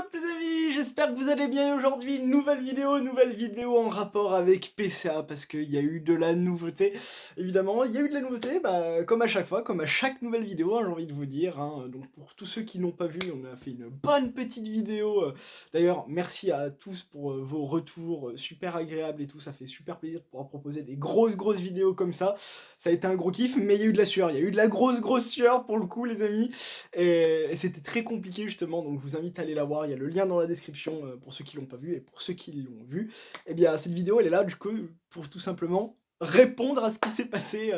What's up les amis, j'espère que vous allez bien. Aujourd'hui nouvelle vidéo en rapport avec PCA parce qu'il y a eu de la nouveauté. Évidemment, il y a eu de la nouveauté, comme à chaque fois, comme à chaque nouvelle vidéo, hein, j'ai envie de vous dire, hein. Donc pour tous ceux qui n'ont pas vu, on a fait une bonne petite vidéo. D'ailleurs, merci à tous pour vos retours super agréables et tout, ça fait super plaisir de pouvoir proposer des grosses vidéos comme ça. Ça a été un gros kiff, mais il y a eu de la sueur, il y a eu de la grosse sueur pour le coup les amis. Et c'était très compliqué justement, donc je vous invite à aller la voir, il y a le lien dans la description pour ceux qui l'ont pas vu, et pour ceux qui l'ont vu, eh bien cette vidéo elle est là du coup pour tout simplement répondre à ce qui s'est passé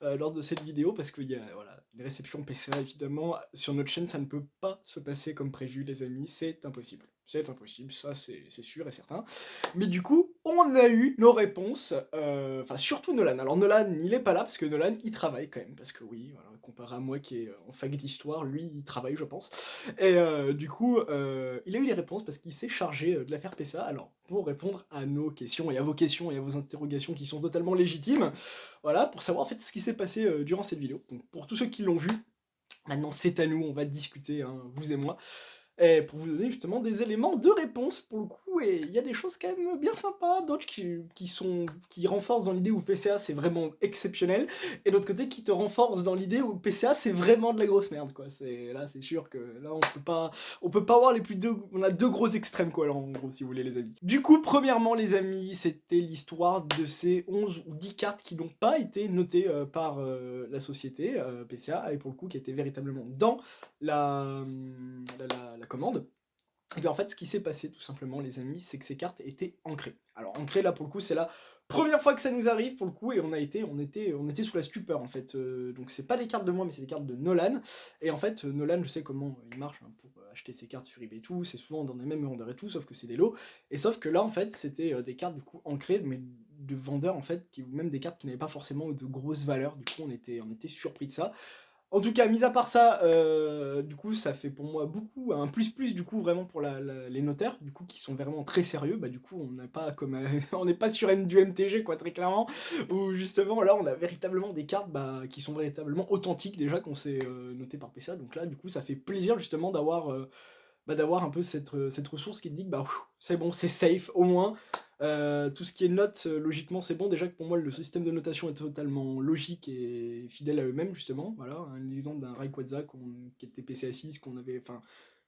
lors de cette vidéo, parce qu'il y a voilà, une réception PCA évidemment, sur notre chaîne ça ne peut pas se passer comme prévu les amis, c'est impossible. C'est impossible, ça c'est sûr et certain. Mais du coup, on a eu nos réponses, enfin surtout Nolan. Alors Nolan, il est pas là parce que Nolan, il travaille quand même, parce que oui, voilà, comparé à moi qui est en fac d'histoire, lui, il travaille, je pense. Et du coup, il a eu les réponses parce qu'il s'est chargé de l'affaire PSA. Alors, pour répondre à nos questions et à vos interrogations qui sont totalement légitimes, voilà, pour savoir en fait ce qui s'est passé durant cette vidéo. Donc pour tous ceux qui l'ont vu, maintenant c'est à nous, on va discuter, hein, vous et moi. Et pour vous donner justement des éléments de réponse pour le coup, et il y a des choses quand même bien sympas, d'autres qui renforcent dans l'idée où PCA c'est vraiment exceptionnel, et d'autre côté qui te renforcent dans l'idée où PCA c'est vraiment de la grosse merde quoi. C'est sûr que là on peut pas avoir les plus deux, on a deux gros extrêmes quoi, alors en gros si vous voulez les amis. Du coup premièrement les amis, c'était l'histoire de ces 11 ou 10 cartes qui n'ont pas été notées par la société PCA, et pour le coup qui étaient véritablement dans la commande. Et bien en fait, ce qui s'est passé tout simplement, les amis, c'est que ces cartes étaient ancrées. Alors ancrées, là pour le coup, c'est la première fois que ça nous arrive pour le coup, et on était sous la stupeur en fait. Donc c'est pas des cartes de moi, mais c'est des cartes de Nolan. Et en fait, Nolan, je sais comment il marche hein, pour acheter ses cartes sur eBay et tout. C'est souvent dans les mêmes vendeurs et tout, sauf que c'est des lots. Et sauf que là, en fait, c'était des cartes du coup ancrées, mais de vendeurs en fait, ou même des cartes qui n'avaient pas forcément de grosses valeurs. Du coup, on était surpris de ça. En tout cas, mis à part ça, du coup, ça fait pour moi beaucoup un plus du coup vraiment pour les notaires, du coup, qui sont vraiment très sérieux. Bah, du coup, on n'a pas comme on n'est pas sur du MTG quoi, très clairement, où justement là, on a véritablement des cartes qui sont véritablement authentiques déjà qu'on s'est notées par PCA. Donc là, du coup, ça fait plaisir justement d'avoir un peu cette ressource qui te dit que c'est bon, c'est safe au moins. Tout ce qui est notes, logiquement, c'est bon. Déjà que pour moi, le système de notation est totalement logique et fidèle à eux-mêmes, justement. Voilà, un exemple d'un Rayquaza qui était PCA 6,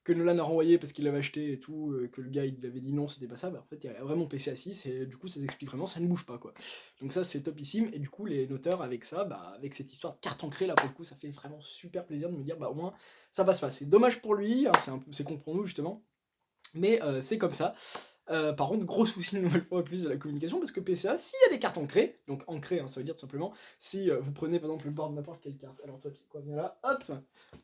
que Nolan a renvoyé parce qu'il l'avait acheté et tout, que le gars il avait dit non, c'était pas ça. Bah, en fait, il y a vraiment PCA 6 et du coup, ça s'explique vraiment, ça ne bouge pas quoi. Donc, ça, c'est topissime. Et du coup, les noteurs, avec ça, avec cette histoire de carte ancrée, là pour le coup, ça fait vraiment super plaisir de me dire, au moins, ça va se passer. Dommage pour lui, hein, c'est con pour nous, justement. Mais c'est comme ça. Par contre, gros souci une nouvelle fois plus de la communication, parce que PCA, s'il y a des cartes ancrées, donc ancrées, hein, ça veut dire tout simplement, si vous prenez par exemple le bord de n'importe quelle carte, alors toi, quoi, viens là, hop,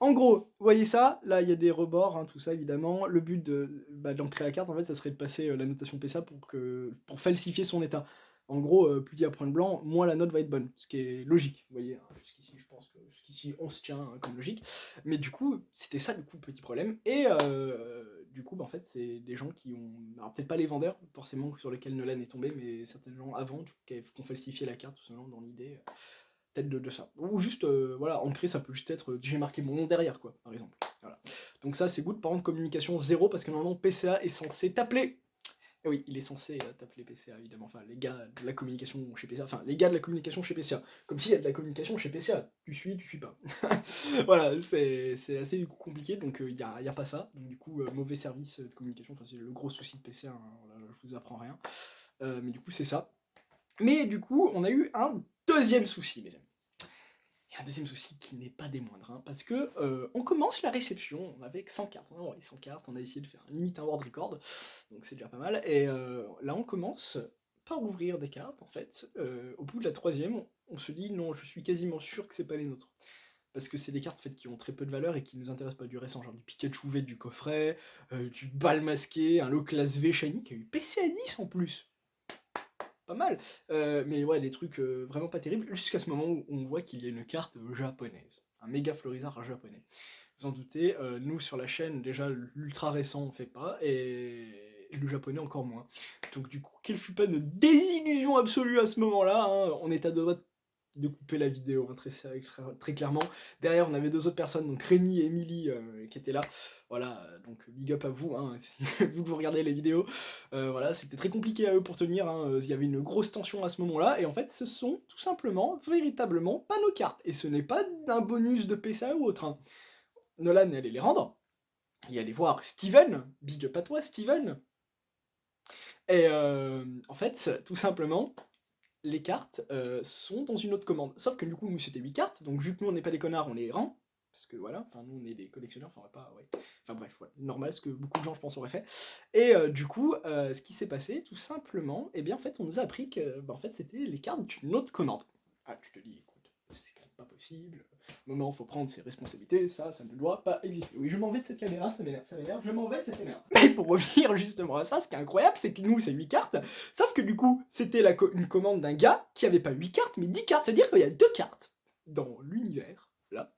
en gros, vous voyez ça, là il y a des rebords, hein, tout ça évidemment, le but d'ancrer la carte, en fait, ça serait de passer la notation PCA pour falsifier son état. En gros, plus il y a point de blanc, moins la note va être bonne, ce qui est logique, vous voyez, hein, jusqu'ici, je pense que jusqu'ici, on se tient hein, comme logique, mais du coup, c'était ça, du coup, le petit problème, et du coup, en fait, c'est des gens qui ont, alors peut-être pas les vendeurs, forcément, sur lesquels Nolan est tombé, mais certains gens avant, qui ont falsifié la carte, tout simplement, dans l'idée, peut-être de ça. Ou juste, voilà, ancré, ça peut juste être, j'ai marqué mon nom derrière, quoi, par exemple. Voilà. Donc ça, c'est good, par contre, communication zéro, parce que normalement, PCA est censé t'appeler. Et oui, il est censé t'appeler PCA, évidemment. Enfin, les gars de la communication chez PCA. Enfin, les gars de la communication chez PCA. Comme s'il y a de la communication chez PCA. Tu suis pas. Voilà, c'est assez compliqué, donc il y a pas ça. Donc du coup, mauvais service de communication. Enfin, c'est le gros souci de PCA. Hein, voilà, je vous apprends rien. Mais du coup, c'est ça. Mais du coup, on a eu un deuxième souci, mes amis. Et un deuxième souci qui n'est pas des moindres, hein, parce que on commence la réception avec 100 cartes. On a envoyé 100 cartes, on a essayé de faire limite un world record, donc c'est déjà pas mal. Et là, on commence par ouvrir des cartes, en fait. Au bout de la troisième, on se dit non, je suis quasiment sûr que c'est pas les nôtres. Parce que c'est des cartes en fait, qui ont très peu de valeur et qui nous intéressent pas, du récent, genre du Pikachu V du coffret, du bal masqué, un lot classe V shiny qui a eu PCA 10 en plus. Pas mal. Mais ouais, des trucs vraiment pas terribles, jusqu'à ce moment où on voit qu'il y a une carte japonaise. Un méga Florizard japonais. Vous en doutez, nous sur la chaîne, déjà l'ultra récent on fait pas, et le japonais encore moins. Donc du coup, quelle fut pas notre désillusion absolue à ce moment-là, hein. On était à deux doigts de couper la vidéo, hein, très clairement. Derrière, on avait 2 autres personnes, donc Rémi et Émilie, qui étaient là. Voilà, donc big up à vous, hein, si vous que vous regardez les vidéos. Voilà, c'était très compliqué à eux pour tenir, hein, il y avait une grosse tension à ce moment-là et en fait, ce sont tout simplement, véritablement, pas nos cartes et ce n'est pas un bonus de PCA ou autre, hein. Nolan est allé les rendre, il est allé voir Steven, big up à toi Steven et en fait, tout simplement, les cartes, sont dans une autre commande. Sauf que du coup, nous, c'était 8 cartes, donc vu que nous, on n'est pas des connards, on les rend. Parce que voilà, enfin, nous, on est des collectionneurs, enfin, on va pas, ouais. Enfin bref, ouais, normal, ce que beaucoup de gens, je pense, auraient fait. Et du coup, ce qui s'est passé, tout simplement, eh bien, en fait, on nous a appris que, bah, en fait, c'était les cartes d'une autre commande. Ah, tu te dis, écoute, c'est quand même pas possible. Moment, faut prendre ses responsabilités, ça ne doit pas exister. Oui, je m'en vais de cette caméra, ça m'énerve, je m'en vais de cette caméra. Mais pour revenir justement à ça, ce qui est incroyable, c'est que nous, c'est 8 cartes, sauf que du coup, c'était une commande d'un gars qui avait pas 8 cartes, mais 10 cartes, c'est-à-dire qu'il y a 2 cartes dans l'univers, là,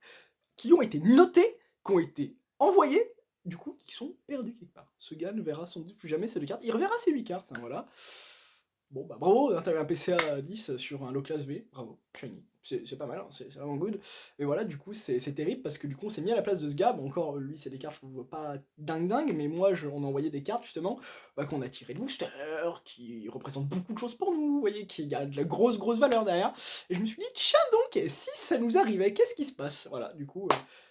qui ont été notées, qui ont été envoyées, du coup, qui sont perdues quelque part. Ce gars ne verra sans doute plus jamais ces 2 cartes, il reverra ces 8 cartes, hein, voilà. Bon, bah bravo, hein, t'avais un PCA 10 sur un low class V, bravo, shiny. C'est pas mal, hein, c'est vraiment good. Et voilà, du coup, c'est terrible parce que du coup, on s'est mis à la place de ce gars. Bon, encore, lui, c'est des cartes, je trouve pas dingue, mais moi, on a envoyé des cartes, justement, bah, qu'on a tiré de booster, qui représentent beaucoup de choses pour nous, vous voyez, qui a de la grosse valeur derrière. Et je me suis dit, tiens donc, si ça nous arrivait, qu'est-ce qui se passe? Voilà, du coup,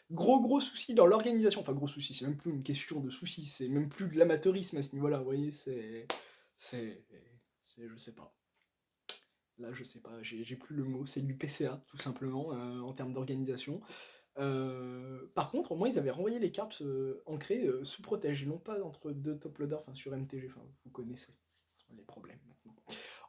gros souci dans l'organisation. Enfin, gros souci, c'est même plus une question de souci, c'est même plus de l'amateurisme à ce niveau-là, vous voyez, je sais pas. Là, je sais pas, j'ai plus le mot, c'est du PCA, tout simplement, en termes d'organisation. Par contre, au moins, ils avaient renvoyé les cartes ancrées sous protège, et non pas entre 2 top loaders, enfin sur MTG, enfin vous connaissez les problèmes maintenant.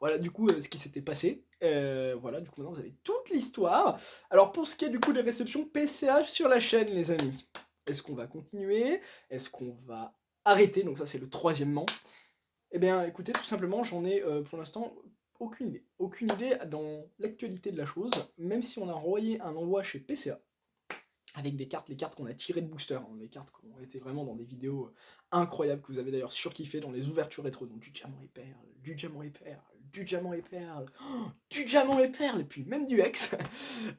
Voilà, du coup, ce qui s'était passé. Voilà, du coup, maintenant vous avez toute l'histoire. Alors, pour ce qui est du coup des réceptions PCA sur la chaîne, les amis, est-ce qu'on va continuer? Est-ce qu'on va arrêter? Donc, ça, c'est le 3e. Eh bien, écoutez, tout simplement, j'en ai pour l'instant aucune idée. Aucune idée dans l'actualité de la chose, même si on a envoyé un envoi chez PCA, avec des cartes, les cartes qu'on a tirées de booster, hein, les cartes qui ont été vraiment dans des vidéos incroyables, que vous avez d'ailleurs surkiffé dans les ouvertures rétro, donc du diamant et perles, du diamant et perles, du diamant et perles, oh, du diamant et perles, et puis même du hex.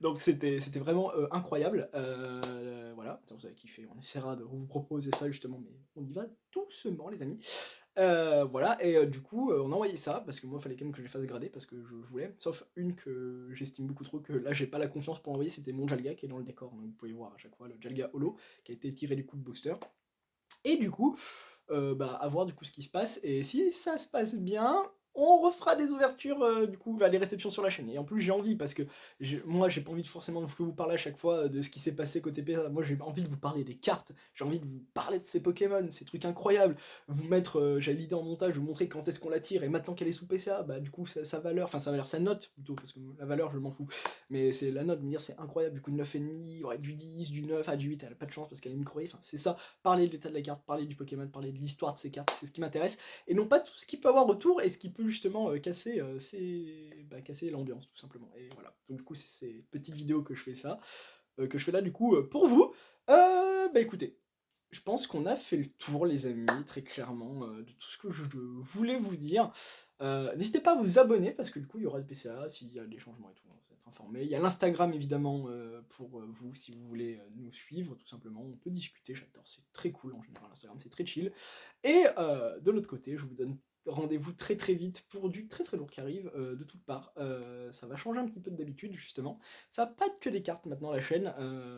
Donc c'était vraiment incroyable. Voilà, vous avez kiffé, on essaiera de vous proposer ça justement, mais on y va doucement les amis. Voilà, et du coup, on a envoyé ça, parce que moi, il fallait quand même que je les fasse grader, parce que je voulais, sauf une que j'estime beaucoup trop, que là, j'ai pas la confiance pour envoyer, c'était mon Jalga, qui est dans le décor, donc vous pouvez voir à chaque fois le Jalga Holo, qui a été tiré du coup de booster. Et du coup, bah, à voir du coup ce qui se passe, et si ça se passe bien, on refera des ouvertures, du coup, les réceptions sur la chaîne. Et en plus, j'ai envie, parce que moi, j'ai pas envie de forcément que vous parler à chaque fois de ce qui s'est passé côté PSA. Moi, j'ai envie de vous parler des cartes, j'ai envie de vous parler de ces Pokémon, ces trucs incroyables, vous mettre, j'avais l'idée en montage, vous montrer quand est-ce qu'on la tire, et maintenant qu'elle est sous PCA, bah du coup, sa valeur, enfin sa valeur, sa note plutôt, parce que la valeur, je m'en fous, mais c'est la note, me dire c'est incroyable, du coup, 9,5, ouais, du 10, du 9, du 8, elle a pas de chance parce qu'elle est micro, enfin, c'est ça, parler de l'état de la carte, parler du Pokémon, parler de l'histoire de ces cartes, c'est ce qui m'intéresse, et non pas tout ce qu'il peut avoir autour et ce qui peut justement casser l'ambiance tout simplement. Et voilà. Donc du coup c'est ces petites vidéos que je fais que je fais là du coup pour vous. Bah écoutez, je pense qu'on a fait le tour les amis, très clairement, de tout ce que je voulais vous dire. N'hésitez pas à vous abonner parce que du coup il y aura le PCA, s'il y a des changements et tout, vous êtes informés. Il y a l'Instagram évidemment pour vous si vous voulez nous suivre tout simplement. On peut discuter, j'adore, c'est très cool en général Instagram, c'est très chill. Et de l'autre côté, je vous donne rendez-vous très vite pour du très lourd qui arrive de toutes parts. Ça va changer un petit peu d'habitude justement. Ça va pas être que des cartes maintenant la chaîne,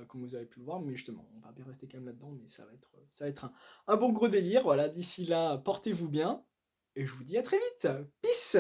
comme vous avez pu le voir, mais justement, on va bien rester quand même là-dedans, mais ça va être un bon gros délire. Voilà, d'ici là, portez-vous bien, et je vous dis à très vite. Peace!